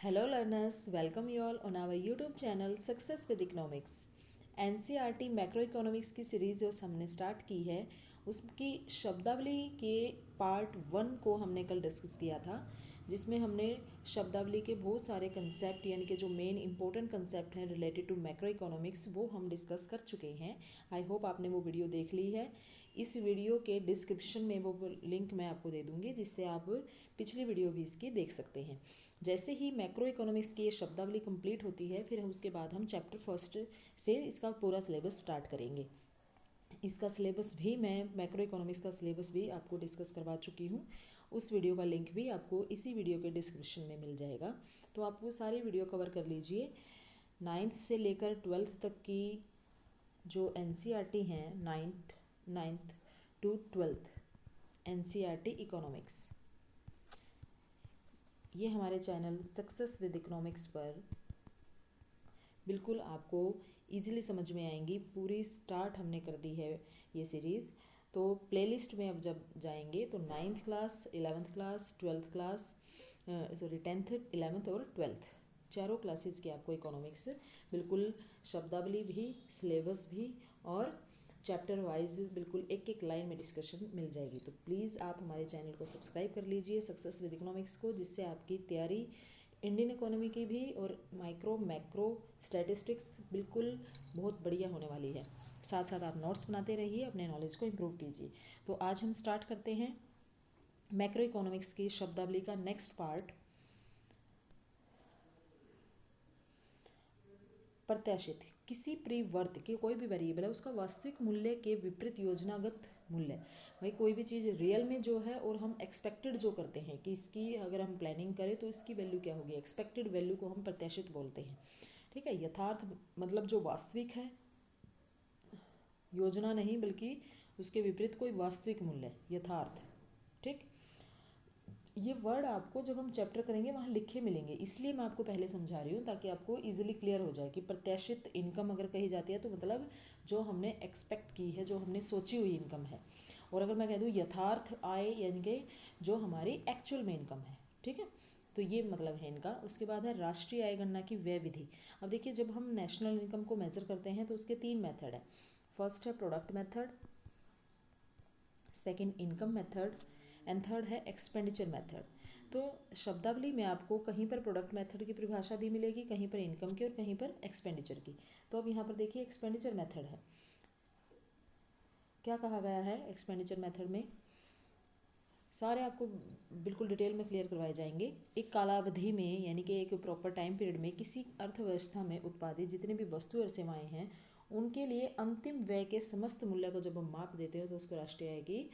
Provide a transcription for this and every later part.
Hello learners, welcome you all on our YouTube channel Success with Economics। NCERT macro economics की series जो हमने start की है उसकी शब्दावली के पार्ट 1 को हमने कल डिस्कस किया था, जिसमें हमने शब्दावली के बहुत सारे कंसेप्ट यानी कि जो मेन इंपॉर्टेंट कंसेप्ट हैं रिलेटेड टू मैक्रो इकोनॉमिक्स वो हम डिस्कस कर चुके हैं। आई होप आपने वो वीडियो देख ली है। इस वीडियो के डिस्क्रिप्शन में वो लिंक मैं आपको दे दूँगी, जिससे आप पिछली वीडियो भी इसकी देख सकते हैं। जैसे ही मैक्रो इकोनॉमिक्स की ये शब्दावली कंप्लीट होती है, फिर उसके बाद हम चैप्टर फर्स्ट से इसका पूरा सिलेबस स्टार्ट करेंगे। इसका सिलेबस भी मैं मैक्रो इकोनॉमिक्स का सिलेबस भी आपको डिस्कस करवा चुकी हूँ। उस वीडियो का लिंक भी आपको इसी वीडियो के डिस्क्रिप्शन में मिल जाएगा, तो आप वो सारी वीडियो कवर कर लीजिए। 9th से लेकर 12th तक की जो NCERT हैं, 9th to 12th NCERT economics, ये हमारे चैनल सक्सेस विद इकोनॉमिक्स पर बिल्कुल आपको इजीली समझ में आएंगी। पूरी स्टार्ट हमने कर दी है ये सीरीज़। तो प्लेलिस्ट में अब जब जाएंगे तो 9th class, 11th class, 12th class, 10th, 11th और 12th चारों क्लासेस की आपको इकोनॉमिक्स बिल्कुल शब्दावली भी, सिलेबस भी और चैप्टर वाइज बिल्कुल एक एक लाइन में डिस्कशन मिल जाएगी। तो प्लीज़ आप हमारे चैनल को सब्सक्राइब कर लीजिए सक्सेस विद इकोनॉमिक्स को, जिससे आपकी तैयारी इंडियन इकोनॉमी की भी और माइक्रो मैक्रो स्टैटिस्टिक्स बिल्कुल बहुत बढ़िया होने वाली है। साथ साथ आप नोट्स बनाते रहिए, अपने नॉलेज को इम्प्रूव कीजिए। तो आज हम स्टार्ट करते हैं मैक्रो इकोनॉमिक्स की शब्दावली का नेक्स्ट पार्ट, प्रत्याशित। किसी परिवर्त के कोई भी वेरिएबल है उसका वास्तविक मूल्य के विपरीत योजनागत मूल्य। भाई कोई भी चीज़ रियल में जो है और हम एक्सपेक्टेड जो करते हैं कि इसकी अगर हम प्लानिंग करें तो इसकी वैल्यू क्या होगी, एक्सपेक्टेड वैल्यू को हम प्रत्याशित बोलते हैं। ठीक है, यथार्थ मतलब जो वास्तविक है, योजना नहीं बल्कि उसके विपरीत कोई वास्तविक मूल्य, यथार्थ। ठीक, ये वर्ड आपको जब हम चैप्टर करेंगे वहाँ लिखे मिलेंगे, इसलिए मैं आपको पहले समझा रही हूँ ताकि आपको इजीली क्लियर हो जाए कि प्रत्याशित इनकम अगर कही जाती है तो मतलब जो हमने एक्सपेक्ट की है, जो हमने सोची हुई इनकम है। और अगर मैं कह दूँ यथार्थ आय यानी कि जो हमारी एक्चुअल में इनकम है। ठीक है, तो ये मतलब है इनका। उसके बाद है राष्ट्रीय आय गणना की व्यय विधि। अब देखिए, जब हम नेशनल इनकम को मेजर करते हैं तो उसके 3 मेथड है। फर्स्ट है product method, second income method and third है एक्सपेंडिचर मेथड। तो शब्दावली में आपको कहीं पर प्रोडक्ट मेथड की परिभाषा दी मिलेगी, कहीं पर इनकम की और कहीं पर एक्सपेंडिचर की। तो अब यहाँ पर देखिए एक्सपेंडिचर मेथड है, क्या कहा गया है एक्सपेंडिचर मेथड में, सारे आपको बिल्कुल डिटेल में क्लियर करवाए जाएंगे। एक कालावधि में यानी कि एक प्रॉपर टाइम पीरियड में किसी अर्थव्यवस्था में उत्पादित जितनी भी वस्तु और सेवाएं हैं उनके लिए अंतिम व्यय के समस्त मूल्य को जब हम माप देते हैं तो उसको राष्ट्रीय आय की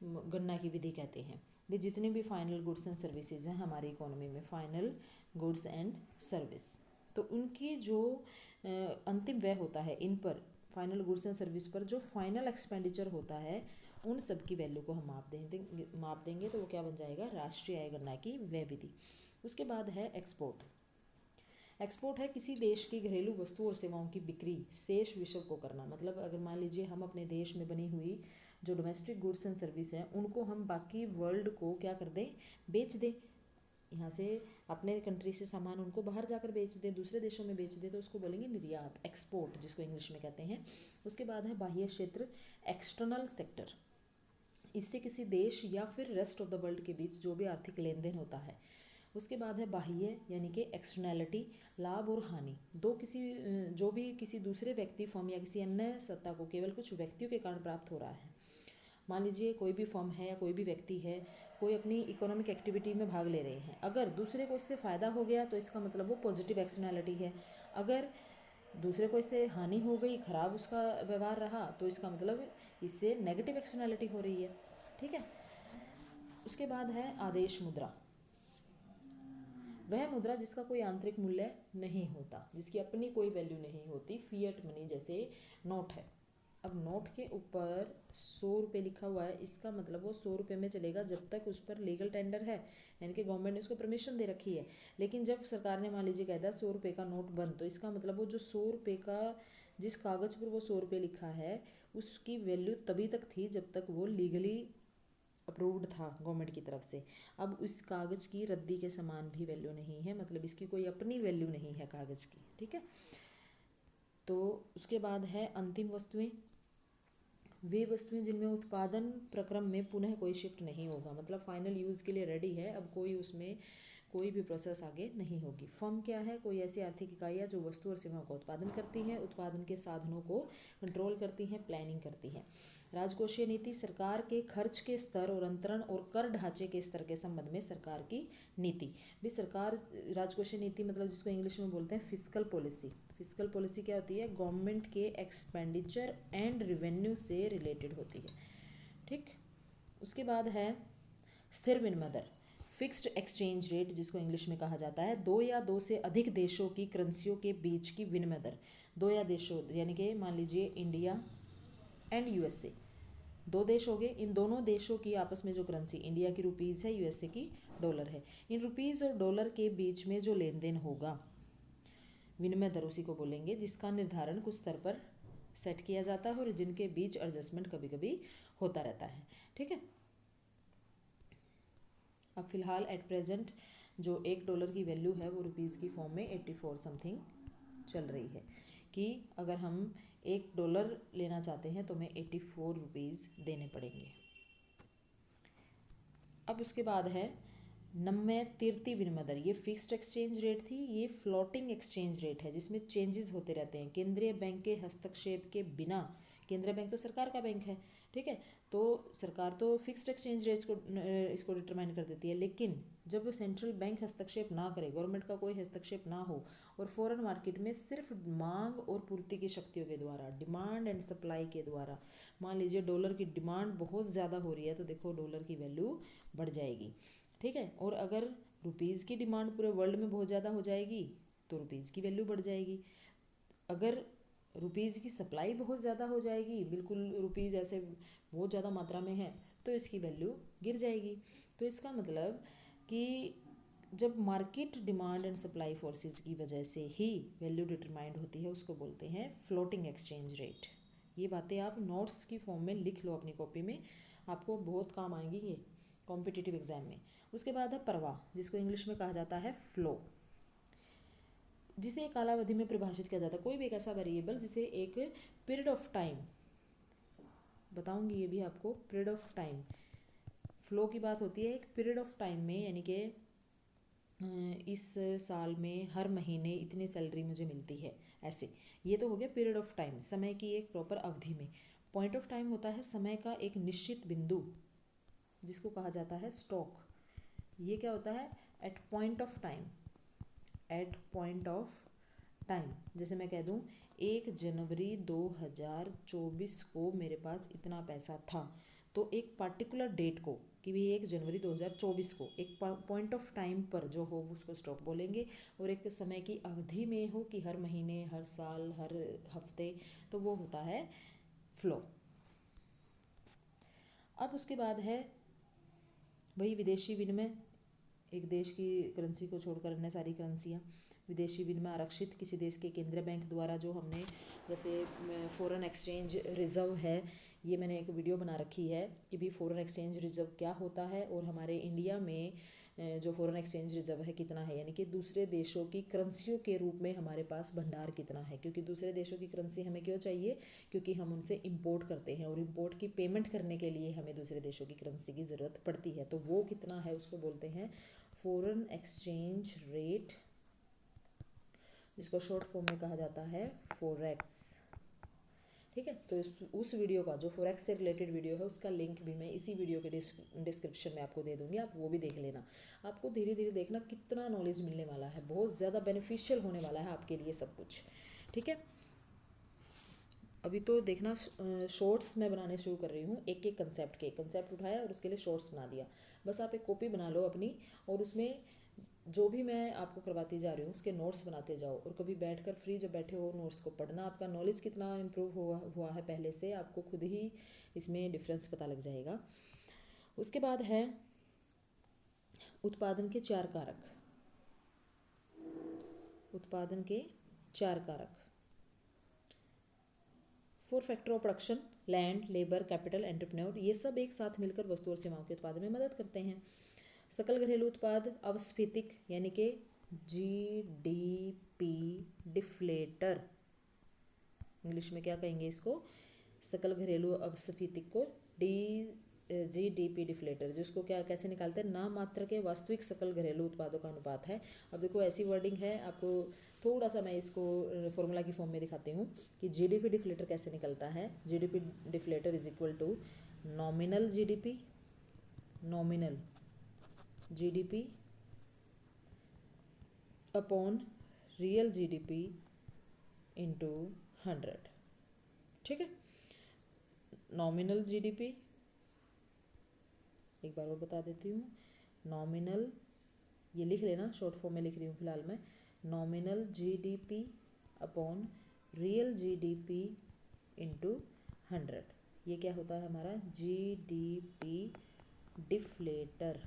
गणना की विधि कहते हैं। भी जितने भी फाइनल गुड्स एंड सर्विसेज हैं हमारी इकोनॉमी में, फाइनल गुड्स एंड सर्विस, तो उनकी जो अंतिम व्यय होता है इन पर, फाइनल गुड्स एंड सर्विस पर जो फाइनल एक्सपेंडिचर होता है उन सब की वैल्यू को हम माप देंगे तो वो क्या बन जाएगा, राष्ट्रीय आय गणना की व्यय विधि। उसके बाद है एक्सपोर्ट। एक्सपोर्ट है किसी देश की घरेलू वस्तु और सेवाओं की बिक्री शेष विश्व को करना। मतलब अगर मान लीजिए हम अपने देश में बनी हुई जो डोमेस्टिक गुड्स एंड सर्विस हैं उनको हम बाकी वर्ल्ड को क्या कर दें, बेच दें। यहाँ से अपने कंट्री से सामान उनको बाहर जाकर बेच दें, दूसरे देशों में बेच दें, तो उसको बोलेंगे निर्यात, एक्सपोर्ट जिसको इंग्लिश में कहते हैं। उसके बाद है बाह्य क्षेत्र, एक्सटर्नल सेक्टर। इससे किसी देश या फिर रेस्ट ऑफ द वर्ल्ड के बीच जो भी आर्थिक लेन देन होता है। उसके बाद है बाह्य यानी कि एक्सटर्नैलिटी, लाभ और हानि। जो भी किसी दूसरे व्यक्ति, फर्म या किसी अन्य सत्ता को केवल कुछ व्यक्तियों के कारण प्राप्त हो रहा है। मान लीजिए कोई भी फर्म है या कोई भी व्यक्ति है, कोई अपनी इकोनॉमिक एक्टिविटी में भाग ले रहे हैं, अगर दूसरे को इससे फ़ायदा हो गया तो इसका मतलब वो पॉजिटिव एक्सटर्नैलिटी है। अगर दूसरे को इससे हानि हो गई, खराब उसका व्यवहार रहा, तो इसका मतलब इससे नेगेटिव एक्सटर्नैलिटी हो रही है। ठीक है, उसके बाद है आदेश मुद्रा। वह मुद्रा जिसका कोई आंतरिक मूल्य नहीं होता, जिसकी अपनी कोई वैल्यू नहीं होती, फिएट मनी जैसे नोट है। अब नोट के ऊपर 100 रुपये लिखा हुआ है, इसका मतलब वो 100 रुपये में चलेगा जब तक उस पर लीगल टेंडर है, यानी कि गवर्नमेंट ने उसको परमिशन दे रखी है। लेकिन जब सरकार ने मान लीजिए कह दिया 100 रुपये का नोट बंद, तो इसका मतलब वो जो 100 रुपये का जिस कागज़ पर वो 100 रुपये लिखा है उसकी वैल्यू तभी तक थी जब तक वो लीगली अप्रूव्ड था गवर्नमेंट की तरफ से। अब इस कागज़ की रद्दी के समान भी वैल्यू नहीं है, मतलब इसकी कोई अपनी वैल्यू नहीं है कागज़ की, ठीक है। तो उसके बाद है अंतिम वस्तुएं, वे वस्तुएं जिनमें उत्पादन प्रक्रम में पुनः कोई शिफ्ट नहीं होगा, मतलब फाइनल यूज़ के लिए रेडी है, अब कोई उसमें कोई भी प्रोसेस आगे नहीं होगी। फर्म क्या है? कोई ऐसी आर्थिक इकाइयाँ जो वस्तु और सेवाओं का उत्पादन करती हैं, उत्पादन के साधनों को कंट्रोल करती हैं, प्लानिंग करती हैं। राजकोषीय नीति सरकार के खर्च के स्तर और अंतरण और कर ढांचे के स्तर के संबंध में सरकार की नीति। भी सरकार, राजकोषीय नीति मतलब जिसको इंग्लिश में बोलते हैं फिस्कल पॉलिसी। फिस्कल पॉलिसी क्या होती है? गवर्नमेंट के एक्सपेंडिचर एंड रेवेन्यू से रिलेटेड होती है, ठीक। उसके बाद है स्थिर विनिमय दर, फिक्स्ड एक्सचेंज रेट जिसको इंग्लिश में कहा जाता है। दो या दो से अधिक देशों की करेंसियों के बीच की विनिमय दर। दो या देशों यानी कि मान लीजिए इंडिया एंड यूएसए, दो देश हो गए, इन दोनों देशों की आपस में जो करेंसी, इंडिया की रुपीज़ है, यूएसए की डॉलर है, इन रुपीज़ और डॉलर के बीच में जो लेन देन होगा, विनिमय दर उसी को बोलेंगे, जिसका निर्धारण कुछ स्तर पर सेट किया जाता है और जिनके बीच एडजस्टमेंट कभी कभी होता रहता है, ठीक है। अब फिलहाल एट प्रेजेंट जो $1 की वैल्यू है वो रुपीज़ की फॉर्म में 84 समथिंग चल रही है, कि अगर हम $1 लेना चाहते हैं तो हमें 84 रुपीज़ देने पड़ेंगे। अब उसके बाद है नम्य तीर्थी विनिमय दर, ये फिक्स्ड एक्सचेंज रेट थी, ये फ्लोटिंग एक्सचेंज रेट है जिसमें चेंजेस होते रहते हैं केंद्रीय बैंक के हस्तक्षेप के बिना। केंद्रीय बैंक तो सरकार का बैंक है, ठीक है, तो सरकार तो फिक्स्ड एक्सचेंज रेट्स को इसको डिटरमाइन कर देती है, लेकिन जब सेंट्रल बैंक हस्तक्षेप ना करे, गवर्नमेंट का कोई हस्तक्षेप ना हो और फॉरेन मार्केट में सिर्फ मांग और पूर्ति की शक्तियों के द्वारा, डिमांड एंड सप्लाई के द्वारा, मान लीजिए डॉलर की डिमांड बहुत ज़्यादा हो रही है तो देखो डॉलर की वैल्यू बढ़ जाएगी, ठीक है। और अगर रुपीज़ की डिमांड पूरे वर्ल्ड में बहुत ज़्यादा हो जाएगी तो रुपीज़ की वैल्यू बढ़ जाएगी। अगर रुपीज़ की सप्लाई बहुत ज़्यादा हो जाएगी, बिल्कुल रुपीज़ ऐसे बहुत ज़्यादा मात्रा में है, तो इसकी वैल्यू गिर जाएगी। तो इसका मतलब कि जब market demand and supply forces की वजह से ही वैल्यू डिटरमाइंड होती है, उसको बोलते हैं फ्लोटिंग एक्सचेंज रेट। ये बातें आप नोट्स की फॉर्म में लिख लो अपनी कॉपी में, आपको बहुत काम आएंगी ये कॉम्पिटिटिव एग्जाम में। उसके बाद है प्रवाह, जिसको इंग्लिश में कहा जाता है फ्लो, जिसे एक कालावधि में परिभाषित किया जाता है। कोई भी एक ऐसा वेरिएबल जिसे एक पीरियड ऑफ टाइम, बताऊंगी ये भी आपको, पीरियड ऑफ टाइम, फ्लो की बात होती है एक पीरियड ऑफ टाइम में, यानी कि इस साल में हर महीने इतनी सैलरी मुझे मिलती है, ऐसे। ये तो हो गया पीरियड ऑफ टाइम, समय की एक प्रॉपर अवधि में। पॉइंट ऑफ टाइम होता है समय का एक निश्चित बिंदु, जिसको कहा जाता है स्टॉक। ये क्या होता है? At point of time, at point of time. जैसे मैं कह दूँ 1 जनवरी 2024 को मेरे पास इतना पैसा था, तो एक पार्टिकुलर डेट को, कि भी 1 जनवरी 2024 को एक पॉइंट ऑफ टाइम पर जो हो उसको स्टॉक बोलेंगे, और एक समय की अवधि में हो कि हर महीने, हर साल, हर हफ्ते, तो वो होता है फ्लो। अब उसके बाद है वही विदेशी विनिमय, एक देश की करेंसी को छोड़कर अन्य सारी करेंसियाँ। विदेशी विनिमय आरक्षित, किसी देश के केंद्रीय बैंक द्वारा जो हमने, जैसे फॉरेन एक्सचेंज रिजर्व है, ये मैंने एक वीडियो बना रखी है कि भी फॉरेन एक्सचेंज रिजर्व क्या होता है, और हमारे इंडिया में जो फॉरेन एक्सचेंज रिजर्व है कितना है, यानी कि दूसरे देशों की करेंसियों के रूप में हमारे पास भंडार कितना है। क्योंकि दूसरे देशों की करेंसी हमें क्यों चाहिए? क्योंकि हम उनसे इंपोर्ट करते हैं, और इंपोर्ट की पेमेंट करने के लिए हमें दूसरे देशों की करेंसी की ज़रूरत पड़ती है, तो वो कितना है उसको बोलते हैं फॉरेन एक्सचेंज रेट, जिसको शॉर्ट फॉर्म में कहा जाता है फॉरेक्स, ठीक है। तो उस वीडियो का, जो फॉरेक्स से रिलेटेड वीडियो है, उसका लिंक भी मैं इसी वीडियो के डिस्क्रिप्शन में आपको दे दूंगी, आप वो भी देख लेना। आपको धीरे धीरे देखना कितना नॉलेज मिलने वाला है, बहुत ज़्यादा बेनिफिशियल होने वाला है आपके लिए सब कुछ, ठीक है। अभी तो देखना शॉर्ट्स मैं बनाने शुरू कर रही हूँ, एक एक कंसेप्ट उठाया और उसके लिए शॉर्ट्स बना दिया। बस आप एक कॉपी बना लो अपनी, और उसमें जो भी मैं आपको करवाती जा रही हूँ उसके नोट्स बनाते जाओ, और कभी बैठकर फ्री जब बैठे हो नोट्स को पढ़ना। आपका नॉलेज कितना इम्प्रूव हुआ है पहले से, आपको खुद ही इसमें डिफरेंस पता लग जाएगा। उसके बाद है उत्पादन के 4 कारक, उत्पादन के 4 कारक। 4 factor of production, land, labour, capital, entrepreneur, ये सब एक साथ मिलकर वस्तु और सेवाओं के उत्पादन में मदद करते हैं। सकल घरेलू उत्पाद अवस्फीतिक यानी कि जीडीपी डिफ्लेटर, इंग्लिश में क्या कहेंगे इसको, सकल घरेलू अवस्फीतिक को जीडीपी डिफ्लेटर, जिसको क्या कैसे निकालते हैं, नाम मात्र के वास्तविक सकल घरेलू उत्पादों का अनुपात है। अब देखो ऐसी वर्डिंग है, आपको थोड़ा सा मैं इसको फॉर्मूला की फॉर्म में दिखाती हूँ कि जीडीपी डिफ्लेटर कैसे निकलता है। GDP deflator is equal to nominal GDP, nominal GDP upon real GDP into 100। ठीक है, नॉमिनल जीडीपी, एक बार और बता देती हूँ, नॉमिनल, ये लिख लेना, शॉर्ट फॉर्म में लिख रही हूँ फिलहाल मैं, nominal GDP upon real GDP into 100। ये क्या होता है हमारा जीडीपी डिफ्लेटर।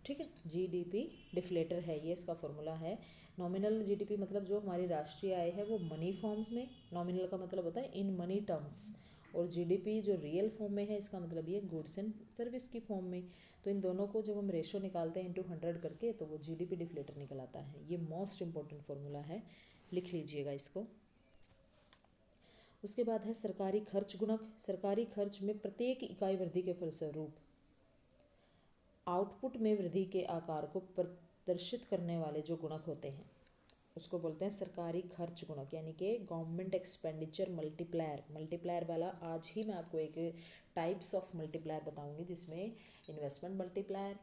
ठीक है, जीडीपी डिफ्लेटर है ये, इसका फॉर्मूला है। नॉमिनल जीडीपी मतलब जो हमारी राष्ट्रीय आय है वो मनी फॉर्म्स में, नॉमिनल का मतलब होता है इन मनी टर्म्स, और जीडीपी जो रियल फॉर्म में है इसका मतलब ये गुड्स एंड सर्विस की फॉर्म में। तो इन दोनों को जब हम रेशो निकालते हैं इंटू 100 करके तो वो जीडीपी डिफ्लेटर निकल आता है। ये मोस्ट इंपॉर्टेंट फॉर्मूला है, लिख लीजिएगा इसको। उसके बाद है सरकारी खर्च गुणक। सरकारी खर्च में प्रत्येक इकाई वृद्धि के फलस्वरूप आउटपुट में वृद्धि के आकार को प्रदर्शित करने वाले जो गुणक होते हैं उसको बोलते हैं सरकारी खर्च गुणक, यानी कि गवर्नमेंट एक्सपेंडिचर मल्टीप्लायर। मल्टीप्लायर वाला आज ही मैं आपको एक टाइप्स ऑफ मल्टीप्लायर बताऊंगी, जिसमें investment multiplier,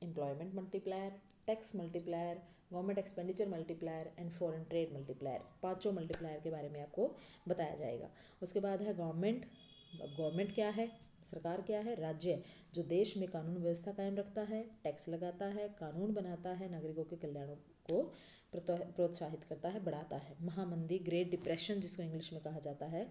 employment multiplier, tax multiplier, government expenditure multiplier and foreign trade multiplier, पांचों मल्टीप्लायर के बारे में आपको बताया जाएगा। उसके बाद है गवर्नमेंट। अब गवर्नमेंट क्या है, सरकार क्या है, राज्य जो देश में कानून व्यवस्था कायम रखता है, टैक्स लगाता है, कानून बनाता है, नागरिकों के कल्याण को प्रोत्साहित करता है, बढ़ाता है। महामंदी, ग्रेट डिप्रेशन जिसको इंग्लिश में कहा जाता है,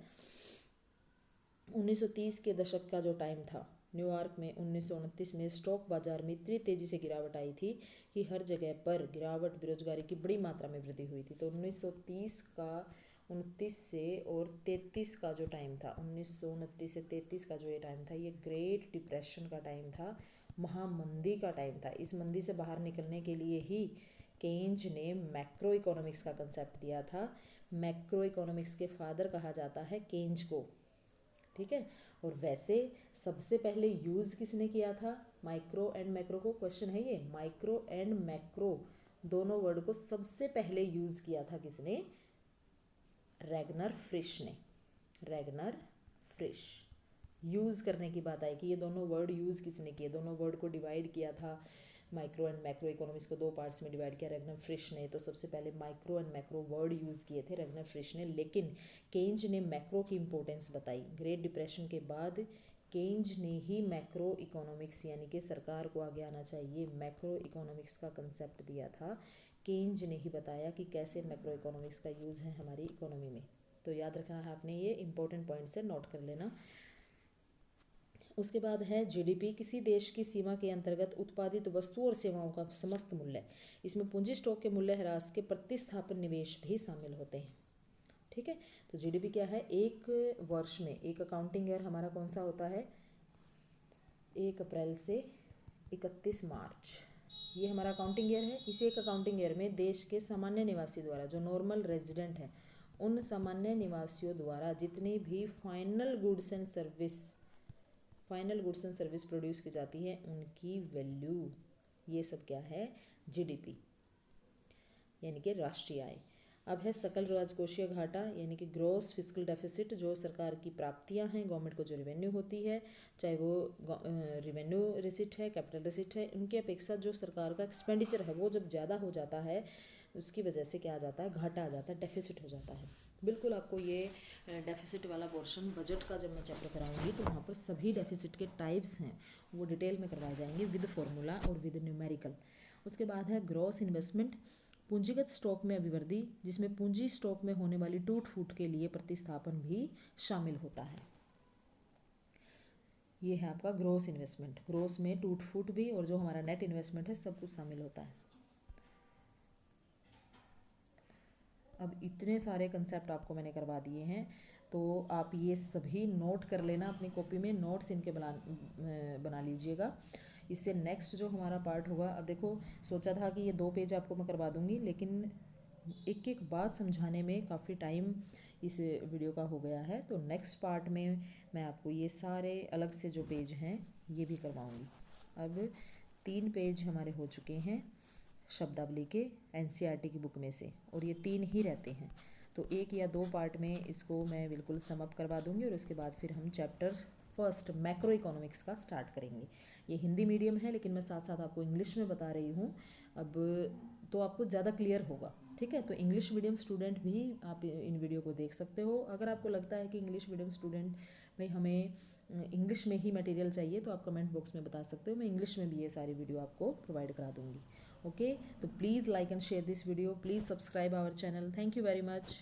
1930 के दशक का जो टाइम था, न्यूयॉर्क में 1929 में स्टॉक बाजार में इतनी तेज़ी से गिरावट आई थी कि हर जगह पर गिरावट, बेरोजगारी की बड़ी मात्रा में वृद्धि हुई थी। तो 1930 का 29 से और 33 का जो टाइम था, 1929 से 33 का जो ये टाइम था, ये ग्रेट डिप्रेशन का टाइम था, महामंदी का टाइम था। इस मंदी से बाहर निकलने के लिए ही केन्ज ने मैक्रो इकोनॉमिक्स का कंसेप्ट दिया था। मैक्रो इकोनॉमिक्स के फादर कहा जाता है केन्ज को। ठीक है, और वैसे सबसे पहले यूज़ किसने किया था माइक्रो एंड मैक्रो को, क्वेश्चन है ये, माइक्रो एंड मैक्रो दोनों वर्ड को सबसे पहले यूज़ किया था किसने, रैगनर फ्रिश ने। रैगनर फ्रिश, यूज़ करने की बात आई कि ये दोनों वर्ड यूज़ किसने किए, दोनों वर्ड को डिवाइड किया था, माइक्रो एंड मैक्रो इकोनॉमिक्स को दो पार्ट्स में डिवाइड किया रैगनर फ्रिश ने। तो सबसे पहले micro and macro word use किए थे रैगनर फ्रिश ने, लेकिन केन्ज ने मैक्रो की इंपॉर्टेंस बताई। ग्रेट डिप्रेशन के बाद केन्ज ने ही मैक्रो इकोनॉमिक्स यानी कि सरकार को आगे आना चाहिए, मैक्रो इकोनॉमिक्स का कंसेप्ट दिया था। केन्ज ने ही बताया कि कैसे मैक्रो इकोनॉमिक्स का यूज़ है हमारी इकोनॉमी में। तो याद रखना है आपने, ये इंपॉर्टेंट पॉइंट से नोट कर लेना। उसके बाद है जीडीपी, किसी देश की सीमा के अंतर्गत उत्पादित वस्तुओं और सेवाओं का समस्त मूल्य। इसमें पूंजी स्टॉक के मूल्य ह्रास के प्रतिस्थापन निवेश भी शामिल होते हैं। ठीक है, तो जीडीपी क्या है, एक वर्ष में एक अकाउंटिंग ईयर हमारा कौन सा होता है, 1 अप्रैल से 31 मार्च, ये हमारा अकाउंटिंग ईयर है। इसी एक अकाउंटिंग ईयर में देश के सामान्य निवासी द्वारा, जो नॉर्मल रेजिडेंट है, उन सामान्य निवासियों द्वारा जितनी भी final goods and service produce की जाती है उनकी वैल्यू, ये सब क्या है, जीडीपी यानी कि राष्ट्रीय आय। अब है सकल राजकोषीय घाटा यानी कि ग्रॉस फिस्कल डेफिसिट, जो सरकार की प्राप्तियां हैं, गवर्नमेंट को जो रेवेन्यू होती है, चाहे वो रेवेन्यू रिसिट है, कैपिटल रिसिट है, उनकी अपेक्षा जो सरकार का एक्सपेंडिचर है वो जब ज़्यादा हो जाता है उसकी वजह से क्या आ जाता है, घाटा आ जाता है, डेफिसिट हो जाता है। बिल्कुल आपको ये डेफिसिट वाला पोर्शन बजट का जब मैं चैप्टर कराऊंगी तो वहाँ पर सभी डेफिसिट के टाइप्स हैं वो डिटेल में करवाए जाएंगे विद फॉर्मूला और विद न्यूमेरिकल। उसके बाद है ग्रॉस इन्वेस्टमेंट, पूंजीगत स्टॉक में अभिवृद्धि, जिसमें पूंजी स्टॉक में होने वाली टूट फूट के लिए प्रतिस्थापन भी शामिल होता है। ये है आपका ग्रॉस इन्वेस्टमेंट, ग्रॉस में टूट फूट भी और जो हमारा नेट इन्वेस्टमेंट है सब कुछ शामिल होता है। अब इतने सारे कंसेप्ट आपको मैंने करवा दिए हैं, तो आप ये सभी नोट कर लेना अपनी कॉपी में, नोट्स इनके बना लीजिएगा। इससे नेक्स्ट जो हमारा पार्ट होगा, अब देखो सोचा था कि ये 2 पेज आपको मैं करवा दूँगी, लेकिन एक एक बात समझाने में काफ़ी टाइम इस वीडियो का हो गया है। तो नेक्स्ट पार्ट में मैं आपको ये सारे अलग से जो पेज हैं ये भी करवाऊँगी। अब 3 पेज हमारे हो चुके हैं शब्दावली के एनसीईआरटी की बुक में से, और ये 3 ही रहते हैं। तो 1 या 2 पार्ट में इसको मैं बिल्कुल समअप करवा दूँगी, और उसके बाद फिर हम चैप्टर फर्स्ट मैक्रो इकोनॉमिक्स का स्टार्ट करेंगे। ये हिंदी मीडियम है, लेकिन मैं साथ साथ आपको इंग्लिश में बता रही हूँ अब, तो आपको ज़्यादा क्लियर होगा। ठीक है, तो इंग्लिश मीडियम स्टूडेंट भी आप इन वीडियो को देख सकते हो। अगर आपको लगता है कि इंग्लिश मीडियम स्टूडेंट में हमें इंग्लिश में ही मटेरियल चाहिए, तो आप कमेंट बॉक्स में बता सकते हो, मैं इंग्लिश में भी ये सारी वीडियो आपको प्रोवाइड करा दूँगी। ओके, तो please like and share this video, please subscribe our channel. Thank you very much.